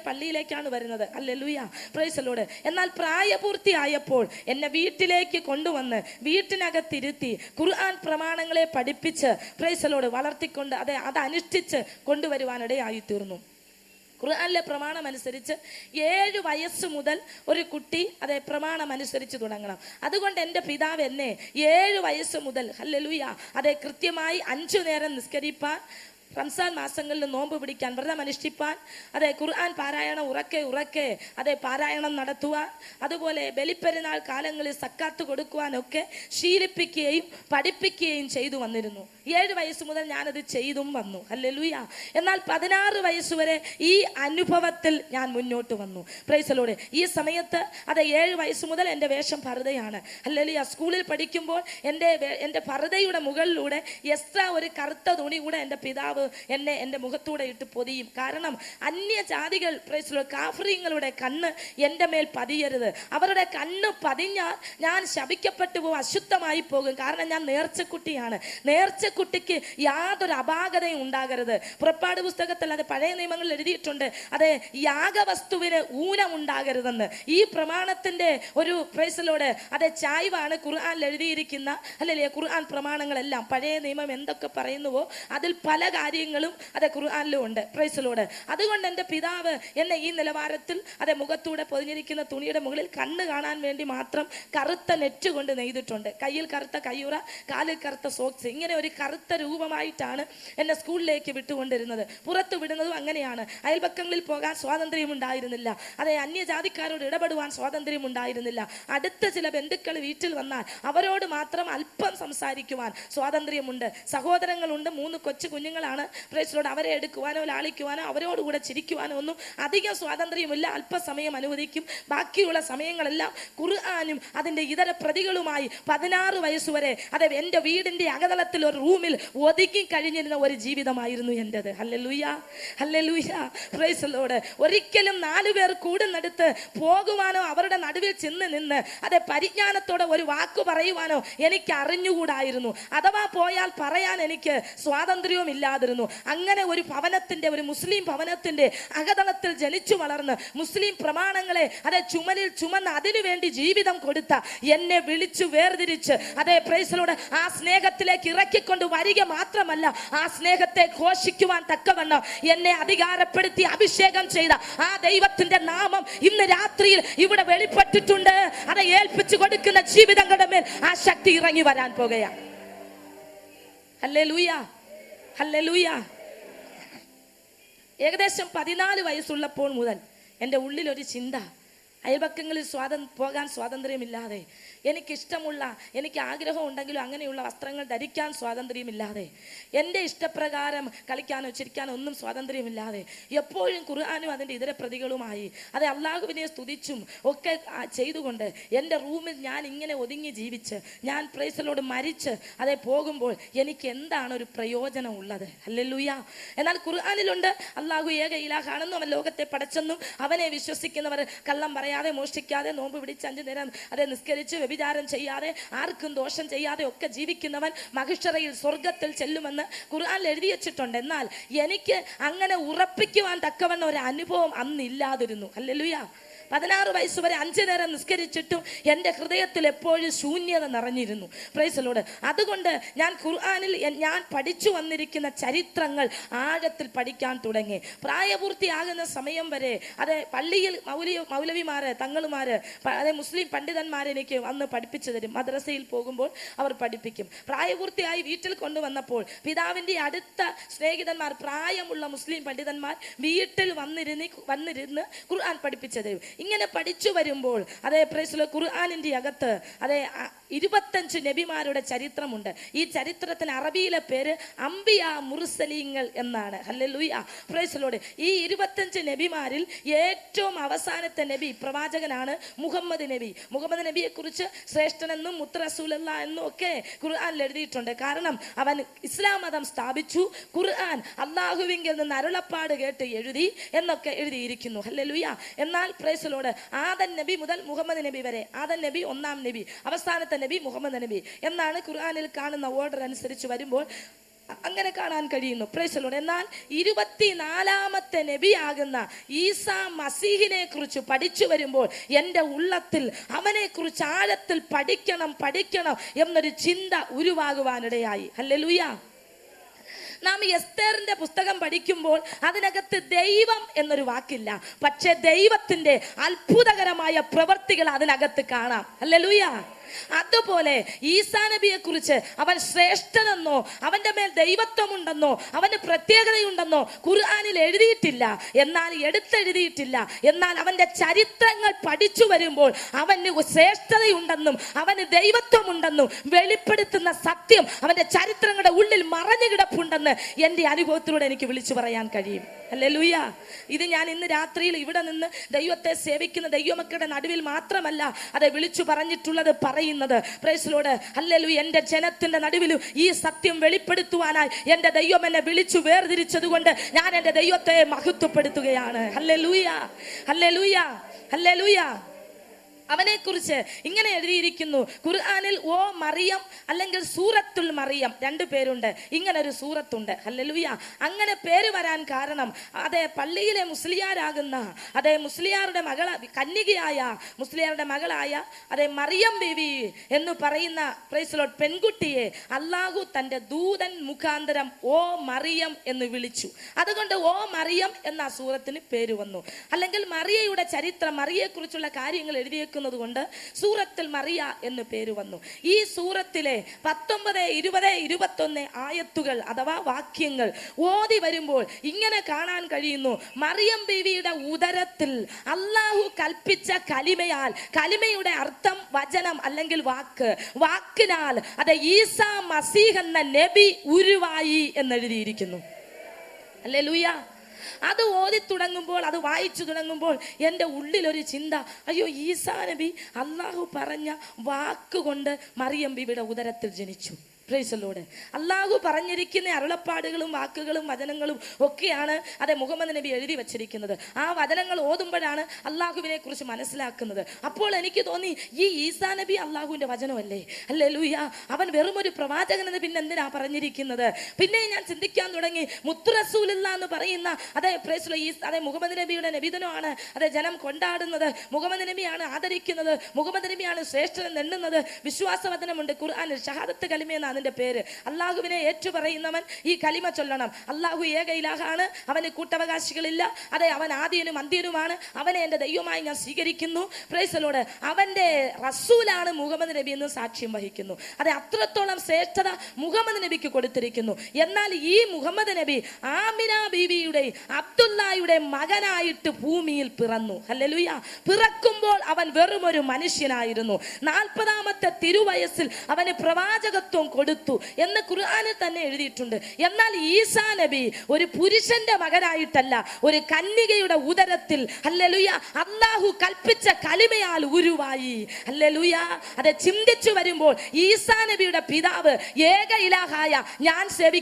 പള്ളിയിലേക്കാണ് വരുന്നത്. Hallelujah, praise the Lord. എന്നാൽ പ്രായപൂർത്തിയായപ്പോൾ എന്നെ വീട്ടിലേക്ക് കൊണ്ടുവന്ന് വീട്ടിനകത്തിരുത്തി ഖുർആൻ പ്രമാണങ്ങളെ പഠിപ്പിച്ച് പ്രൈസ് ദി ലോർഡ് വളർത്തിക്കൊണ്ട് അത് അനുഷ്ഠിച്ച് കൊണ്ടുവരുവാനിടയായി തീർന്നു. ഖുർആനിലെ പ്രമാണം അനുസരിച്ച് 7 വയസ്സ് മുതൽ ഒരു കുട്ടി പ്രമാണം അനുസരിച്ച് തുടങ്ങണം. അതുകൊണ്ട് എൻ്റെ പിതാവ് എന്നെ 7 വയസ്സ് മുതൽ ഹല്ലേലൂയ കൃത്യമായി 5 നേരം നിസ്കരിപ്പാൻ, റംസാൻ മാസങ്ങളിൽ നോമ്പ് പിടിക്കാൻ, വ്രതം അനുഷ്ഠിപ്പാൻ, ഖുർആൻ പാരായണം ഉറക്കെ പാരായണം നടത്തുവാൻ, അതുപോലെ ബലിപ്പെരുന്നാൾ കാലങ്ങളിൽ സക്കാത്ത് കൊടുക്കുവാനൊക്കെ ശീലിപ്പിക്കുകയും പഠിപ്പിക്കുകയും ചെയ്തു വന്നിരുന്നു. 7 വയസ്സ് മുതൽ ഞാനത് ചെയ്തും വന്നു. ഹല്ലേലൂയ. എന്നാൽ 16 വയസ്സ് വരെ ഈ അനുഭവത്തിൽ ഞാൻ മുന്നോട്ട് വന്നു. Price the Lord. ഈ സമയത്ത് 7 വയസ്സ് മുതൽ എൻ്റെ വേഷം പർദ്ദയാണ്. ഹല്ലേലൂയ. സ്കൂളിൽ പഠിക്കുമ്പോൾ എൻ്റെ പർദ്ദയുടെ മുകളിലൂടെ എക്സ്ട്രാ ഒരു കറുത്ത തുണി കൂടെ എൻ്റെ പിതാവ് എൻ്റെ മുഖത്തൂടെ ഇട്ട് പൊതിയും. കാരണം അന്യജാതികൾ പ്രൈസ് ദി ലോർഡ് കാഫിറുകളുടെ കണ്ണ് എൻ്റെ മേൽ പതിയരുത്. അവരുടെ കണ്ണ് പതിഞ്ഞാൽ ഞാൻ ശപിക്കപ്പെട്ടു പോകും, അശുദ്ധമായി പോകും. കാരണം ഞാൻ നേർച്ചക്കുട്ടിയാണ്. നേർച്ചക്കുട്ടിക്ക് യാതൊരു അപാകതയും ഉണ്ടാകരുത്. പുറപ്പാട് പുസ്തകത്തിൽ പഴയ നിയമങ്ങളിൽ എഴുതിയിട്ടുണ്ട്, യാഗവസ്തുവിന് ഊനമുണ്ടാകരുതെന്ന്. ഈ പ്രമാണത്തിന്റെ ഒരു പ്രൈസ് ദി ലോർഡ് ചായ്വാണ് ഖുർആനിൽ എഴുതിയിരിക്കുന്ന അല്ലേ ഖുർആൻ പ്രമാണങ്ങളെല്ലാം. പഴയ നിയമം എന്തൊക്കെ പറയുന്നുവോ അതിൽ പല കാര്യങ്ങളും ഖുർആനിലും ഉണ്ട്. Price the Lord. അതുകൊണ്ട് എൻ്റെ പിതാവ് എന്നെ ഈ നിലവാരത്തിൽ മുഖത്തൂടെ പൊതിഞ്ഞിരിക്കുന്ന തുണിയുടെ മുകളിൽ കണ്ണ് കാണാൻ വേണ്ടി മാത്രം കറുത്ത നെറ്റ് കൊണ്ട് നെയ്തിട്ടുണ്ട്. കയ്യിൽ കറുത്ത കയ്യുറ, കാലിൽ കറുത്ത സോക്സ്. ഇങ്ങനെ ഒരു കറുത്ത രൂപമായിട്ടാണ് എന്നെ സ്കൂളിലേക്ക് വിട്ടുകൊണ്ടിരുന്നത്. പുറത്തു വിടുന്നതും അങ്ങനെയാണ്. അയൽപക്കങ്ങളിൽ പോകാൻ സ്വാതന്ത്ര്യം ഉണ്ടായിരുന്നില്ല. അന്യജാതിക്കാരോട് ഇടപെടുവാൻ സ്വാതന്ത്ര്യം ഉണ്ടായിരുന്നില്ല. അടുത്ത ചില ബന്ധുക്കൾ വീട്ടിൽ വന്നാൽ അവരോട് മാത്രം അല്പം സംസാരിക്കുവാൻ സ്വാതന്ത്ര്യമുണ്ട്. സഹോദരങ്ങളുണ്ട്, 3 കൊച്ചു കുഞ്ഞുങ്ങളാണ്. Price the Lord. അവരെ എടുക്കുവാനോ ലാളിക്കുവാനോ അവരോടുകൂടെ ചിരിക്കുവാനോ ഒന്നും അധികം സ്വാതന്ത്ര്യമില്ല. അല്പസമയം അനുവദിക്കും. ബാക്കിയുള്ള സമയങ്ങളെല്ലാം ഖുർആനും അതിൻ്റെ ഇതര പ്രതികളുമായി 16 വയസ്സുവരെ എൻ്റെ വീടിൻ്റെ അകതളത്തിൽ ഒരു റൂമിൽ ഒതുക്കി കഴിഞ്ഞിരുന്ന ഒരു ജീവിതമായിരുന്നു എൻ്റെത്. Hallelujah, hallelujah, praise the Lord. ഒരിക്കലും 4 പേർ കൂടുന്നിടത്ത് പോകുവാനോ അവരുടെ നടുവിൽ ചെന്ന് നിന്ന് പരിജ്ഞാനത്തോടെ ഒരു വാക്ക് പറയുവാനോ എനിക്ക് അറിഞ്ഞുകൂടായിരുന്നു. അഥവാ പോയാൽ പറയാൻ എനിക്ക് സ്വാതന്ത്ര്യവും ഇല്ലാതിരുന്നു. അങ്ങനെ ഒരു മുസ്ലിം ഭവനത്തിന്റെ അകതളത്തിൽ ജനിച്ചു വളർന്ന് മുസ്ലിം പ്രമാണങ്ങളെ ചുമലിൽ ചുമന്ന് അതിനുവേണ്ടി ജീവിതം കൊടുത്ത എന്നെ വിളിച്ചു വേർതിരിച്ച് പ്രൈസ് ദി ലോർഡ് ആ സ്നേഹത്തിലേക്ക് ഇറക്കിക്കൊണ്ട് വരിക മാത്രമല്ല, ആ സ്നേഹത്തെ ഘോഷിക്കുവാൻ തക്കവണ്ണം എന്നെ അധികാരപ്പെടുത്തി അഭിഷേകം ചെയ്ത ആ ദൈവത്തിന്റെ നാമം ഇന്ന് രാത്രിയിൽ ഇവിടെ വെളിപ്പെട്ടിട്ടുണ്ട്. ഏൽപ്പിച്ചു കൊടുക്കുന്ന ജീവിതങ്ങളുടെ മേൽ ആ ശക്തി ഇറങ്ങി വരാൻ പോകുകയാണ്. Hallelujah, hallelujah. ഏകദേശം 14 വയസ്സുള്ളപ്പോൾ മുതൽ എൻ്റെ ഉള്ളിലൊരു ചിന്ത, അയൽപക്കങ്ങളിൽ പോകാൻ സ്വാതന്ത്ര്യമില്ലാതെ, എനിക്ക് ആഗ്രഹം ഉണ്ടെങ്കിലും അങ്ങനെയുള്ള വസ്ത്രങ്ങൾ ധരിക്കാൻ സ്വാതന്ത്ര്യമില്ലാതെ, എൻ്റെ ഇഷ്ടപ്രകാരം കളിക്കാനോ ചിരിക്കാനോ ഒന്നും സ്വാതന്ത്ര്യമില്ലാതെ, എപ്പോഴും ഖുർആനും അതിൻ്റെ ഇതര പ്രതികളുമായി അള്ളാഹുവിനെ സ്തുതിച്ചും ഒക്കെ ചെയ്തുകൊണ്ട് എൻ്റെ റൂമിൽ ഞാൻ ഇങ്ങനെ ഒതുങ്ങി ജീവിച്ച് ഞാൻ പ്രൈസ് ദി ലോർഡ് മരിച്ച് പോകുമ്പോൾ എനിക്ക് എന്താണ് ഒരു പ്രയോജനം ഉള്ളത്? ഹല്ലേലൂയ. എന്നാൽ ഖുർആനിലുണ്ട് അള്ളാഹു ഏക ഇലാഹാണെന്നും അവൻ ലോകത്തെ പടച്ചെന്നും അവനെ വിശ്വസിക്കുന്നവർ കള്ളം പറയാതെ, മോഷ്ടിക്കാതെ, നോമ്പ് പിടിച്ച് 5 നേരം നിസ്കരിച്ച് വ്യഭിചാരം ചെയ്യാതെ, ആർക്കും ദോഷം ചെയ്യാതെ ഒക്കെ ജീവിക്കുന്നവൻ മഹിഷറയിൽ സ്വർഗത്തിൽ ചെല്ലുമെന്ന് ഖുർആനിൽ എഴുതി വെച്ചിട്ടുണ്ട്. എന്നാൽ എനിക്ക് അങ്ങനെ ഉറപ്പിക്കുവാൻ തക്കവണ്ണം ഒരു അനുഭവം അന്നില്ലാതിരുന്നു. ഹല്ലേലൂയ. 16 വയസ്സ് വരെ 5 നേരം നിസ്കരിച്ചിട്ടും എൻ്റെ ഹൃദയത്തിൽ എപ്പോഴും ശൂന്യത നിറഞ്ഞിരുന്നു. Price the Lord. അതുകൊണ്ട് ഞാൻ ഖുർആനിൽ ഞാൻ പഠിച്ചു വന്നിരിക്കുന്ന ചരിത്രങ്ങൾ ആഴത്തിൽ പഠിക്കാൻ തുടങ്ങി. പ്രായപൂർത്തിയാകുന്ന സമയം വരെ പള്ളിയിൽ മൗലവിമാര്, തങ്ങളുമാര്, മുസ്ലിം പണ്ഡിതന്മാരെ എനിക്ക് വന്ന് പഠിപ്പിച്ചു തരും. മദ്രസയിൽ പോകുമ്പോൾ അവർ പഠിപ്പിക്കും. പ്രായപൂർത്തിയായി വീട്ടിൽ കൊണ്ടുവന്നപ്പോൾ പിതാവിൻ്റെ അടുത്ത സ്നേഹിതന്മാർ, പ്രായമുള്ള മുസ്ലിം പണ്ഡിതന്മാർ വീട്ടിൽ വന്നിരുന്ന് ഖുർആൻ പഠിപ്പിച്ചു തരും. ഇങ്ങനെ പഠിച്ചു വരുമ്പോൾ പ്രൈസ് ദി ലോർഡ് ഖുർആനിന്റെ അകത്ത് 25 നബിമാരുടെ ചരിത്രമുണ്ട്. ഈ ചരിത്രത്തിന് അറബിയിലെ പേര് അംബിയ മുർസലീങ്ങൾ എന്നാണ്. Hallelujah, praise the Lord. ഈ 25 നബിമാരിൽ ഏറ്റവും അവസാനത്തെ നബി പ്രവാചകനാണ് മുഹമ്മദ് നബി. മുഹമ്മദ് നബിയെ കുറിച്ച് ശ്രേഷ്ഠനെന്നും മുത്തറസൂലല്ലാ എന്നും ഒക്കെ ഖുർആനിൽ എഴുതിയിട്ടുണ്ട്. കാരണം അവൻ ഇസ്ലാം മതം സ്ഥാപിച്ചു, ഖുർആൻ അള്ളാഹുവിങ്കിൽ നിന്ന് അരുളപ്പാട് കേട്ട് എഴുതി എന്നൊക്കെ എഴുതിയിരിക്കുന്നു. ഹല്ലേലൂയ. എന്നാൽ പ്രൈസ് ദി ലോർഡ് ആദൻ നബി മുതൽ മുഹമ്മദ് നബി വരെ, ആദൻ നബി 1-ാം നബി, അവസാനത്തെ നബി മുഹമ്മദ് നബി എന്നാണ് ഖുർആനിൽ കാണുന്ന ഓർഡർ അനുസരിച്ച് വരുമ്പോൾ അങ്ങനെ കാണാൻ കഴിയുന്നു. Price the Lord. എന്നാൽ 24ാമത്തെ നബിയാകുന്ന ഈസാ മസീഹിനെ കുറിച്ച് പഠിച്ചു വരുമ്പോൾ എൻ്റെ ഉള്ളത്തിൽ അവനെ കുറിച്ച് ആഴത്തിൽ പഠിക്കണം എന്നൊരു ചിന്ത ഉരുവാകുവാനിടയായി. ഹല്ലേലൂയ. നാം എസ്തേറിന്റെ പുസ്തകം പഠിക്കുമ്പോൾ അതിനകത്ത് ദൈവം എന്നൊരു വാക്കില്ല, പക്ഷെ ദൈവത്തിന്റെ അത്ഭുതകരമായ പ്രവൃത്തികൾ അതിനകത്ത് കാണാം. ഹല്ലേലൂയ. അതുപോലെ ഈസാ നബിയെ കുറിച്ച് അവൻ ശ്രേഷ്ഠനെന്നോ അവന്റെ മേൽ ദൈവത്വമുണ്ടെന്നോ അവന് പ്രത്യേകതയുണ്ടെന്നോ ഖുർആനിൽ എഴുതിയിട്ടില്ല, എന്നാൽ എടുത്തെഴുതിയിട്ടില്ല. എന്നാൽ അവന്റെ ചരിത്രങ്ങൾ പഠിച്ചു വരുമ്പോൾ അവന് ശ്രേഷ്ഠതയുണ്ടെന്നും അവന് ദൈവത്വമുണ്ടെന്നും വെളിപ്പെടുത്തുന്ന സത്യം അവന്റെ ചരിത്രങ്ങളുടെ ഉള്ളിൽ മറഞ്ഞു കിടപ്പുണ്ടെന്ന് എൻ്റെ അനുഭവത്തിലൂടെ എനിക്ക് വിളിച്ചു പറയാൻ കഴിയും. ഹല്ലേലൂയ. ഇത് ഞാൻ ഇന്ന് രാത്രിയിൽ ഇവിടെ നിന്ന് ദൈവത്തെ സേവിക്കുന്ന ദൈവമക്കളുടെ നടുവിൽ മാത്രമല്ല അത് വിളിച്ചു പറഞ്ഞിട്ടുള്ളത് പറയുന്നത്. Price the Lord. ഹല്ലേലൂയ. എൻ്റെ ജനത്തിന്റെ നടുവിലും ഈ സത്യം വെളിപ്പെടുത്തുവാനായി എൻ്റെ ദൈവം എന്നെ വിളിച്ചു വേർതിരിച്ചതുകൊണ്ട് ഞാൻ എൻ്റെ ദൈവത്തെ മഹത്വപ്പെടുത്തുകയാണ്. Hallelujah, hallelujah, hallelujah. അവനെ കുറിച്ച് ഇങ്ങനെ എഴുതിയിരിക്കുന്നു ഖുർആനിൽ. ഓ മറിയം അല്ലെങ്കിൽ സൂറത്തുൽ മറിയം, 2 പേരുണ്ട്. ഇങ്ങനെ ഒരു സൂറത്തുണ്ട്. ഹല്ലേലൂയ. അങ്ങനെ പേര് വരാൻ കാരണം അതെ പള്ളിയിലെ മുസ്ലിയാരാകുന്ന അതെ മുസ്ലിയാരുടെ കന്യകയായ മുസ്ലിയാരുടെ മകളായ അതെ മറിയം ബീവി എന്ന് പറയുന്ന പ്രൈസ് ദി ലോർഡ് പെൺകുട്ടിയെ അല്ലാഹു തന്റെ ദൂതൻ മുഖാന്തരം ഓ മറിയം എന്ന് വിളിച്ചു. അതുകൊണ്ട് ഓ മറിയം എന്ന സൂറത്തിന് പേര് വന്നു. അല്ലെങ്കിൽ മറിയയുടെ ചരിത്രം, മറിയയെ കുറിച്ചുള്ള കാര്യങ്ങൾ എഴുതിയേക്കുന്നു കൊണ്ട് സൂറത്തുൽ മറിയ എന്ന് പേര് വന്നു. ഈ സൂറത്തിലെ 19, 20, 21 ആയത്തുകൾ അഥവാ വാക്യങ്ങൾ ഓതി വരുമ്പോൾ ഇങ്ങനെ കാണാൻ കഴിയുന്നു. മറിയം ബീവിയുടെ ഉദരത്തിൽ അല്ലാഹു കൽപ്പിച്ച കലിമയാൽ, കലിമയുടെ അർത്ഥം വചനം അല്ലെങ്കിൽ വാക്കിനാൽ അത് ഈസാ മസീഹ് എന്ന നബി ഉരുവായി എന്നെഴുതിയിരിക്കുന്നു. ഹല്ലേലൂയ. അത് ഓതി തുടങ്ങുമ്പോൾ, അത് വായിച്ചു തുടങ്ങുമ്പോൾ എൻ്റെ ഉള്ളിലൊരു ചിന്ത, അയ്യോ ഈസാ നബി അല്ലാഹു പറഞ്ഞ വാക്കുകൊണ്ട് മറിയം ബീവിയുടെ ഉദരത്തിൽ ജനിച്ചു. Price the Lord. അല്ലാഹു പറഞ്ഞിരിക്കുന്ന അരുളപ്പാടുകളും വാക്കുകളും വചനങ്ങളും ഒക്കെയാണ് അതെ മുഹമ്മദ് നബി എഴുതി വച്ചിരിക്കുന്നത്. ആ വചനങ്ങൾ ഓതുമ്പോഴാണ് അല്ലാഹുവിനെ കുറിച്ച് മനസ്സിലാക്കുന്നത്. അപ്പോൾ എനിക്ക് തോന്നി ഈ ഈസാ നബി അല്ലാഹുവിന്റെ വചനമല്ലേ? ഹല്ലേലൂയ. അവൻ വെറും ഒരു പ്രവാചകനെന്ന് പിന്നെ എന്തിനാ പറഞ്ഞിരിക്കുന്നത്? പിന്നെ ഞാൻ ചിന്തിക്കാൻ തുടങ്ങി. മുത്തു റസൂലുള്ള എന്ന് പറയുന്ന അതെ പ്രൈസ് ദി ലോർഡ് അതെ മുഹമ്മദ് നബിയുടെ നബിദിനമാണ് അതെ ജനം കൊണ്ടാടുന്നത്. മുഹമ്മദ് നബിയാണ് ആദരിക്കുന്നത്. മുഹമ്മദ് നബിയാണ് ശ്രേഷ്ഠൻ എണ്ണുന്നത്. വിശ്വാസവചനമുണ്ട് ഖുർആനിൽ, ഷഹാദത്ത് കലിമ എന്നാണ് അതിന്റെ പേര്. അല്ലാഹുവിനെ ഏറ്റുപറയുന്നവൻ ഈ കലിമ ചൊല്ലണം. അല്ലാഹു ഏക ഇലാഹാണ്, അവന് കൂട്ടവകാശികളില്ല. അതെ അവൻ ആദ്യനും അന്ത്യനുമാണ്. അവനെ എൻ്റെ ദൈവമായി ഞാൻ സ്വീകരിക്കുന്നു. Price the Lord. അവന്റെ റസൂലാണ് മുഹമ്മദ് നബി എന്ന് സാക്ഷ്യം വഹിക്കുന്നു. അതെ അത്രത്തോളം ശ്രേഷ്ഠത മുഹമ്മദ് നബിക്ക് കൊടുത്തിരിക്കുന്നു. എന്നാൽ ഈ മുഹമ്മദ് നബി ആമിന ബീവിയുടെ അബ്ദുല്ലായുടെ മകനായിട്ട് ഭൂമിയിൽ പിറന്നു. ഹല്ലേലൂയ. പിറക്കുമ്പോൾ അവൻ വെറും ഒരു മനുഷ്യനായിരുന്നു. 40ാമത്തെ തിരുവയസ്സിൽ അവന് പ്രവാചകത്വം കൊടുത്തു എന്ന് ഖുർആനിൽ തന്നെ എഴുതിയിട്ടുണ്ട്. എന്നാൽ ഈസാ നബി ഒരു പുരുഷന്റെ മകനായിട്ടല്ല, ഒരു കന്യകയുടെ ഉദരത്തിൽ ഹല്ലേലൂയ അല്ലാഹു കൽപ്പിച്ച കലിമയാൽ ഉരുവായി. ഹല്ലേലൂയ. അത് ചിന്തിച്ചു വരുമ്പോൾ ഈസാ നബിയുടെ പിതാവ് ഏക ഇലാഹായ ഞാൻ സേവിക്കും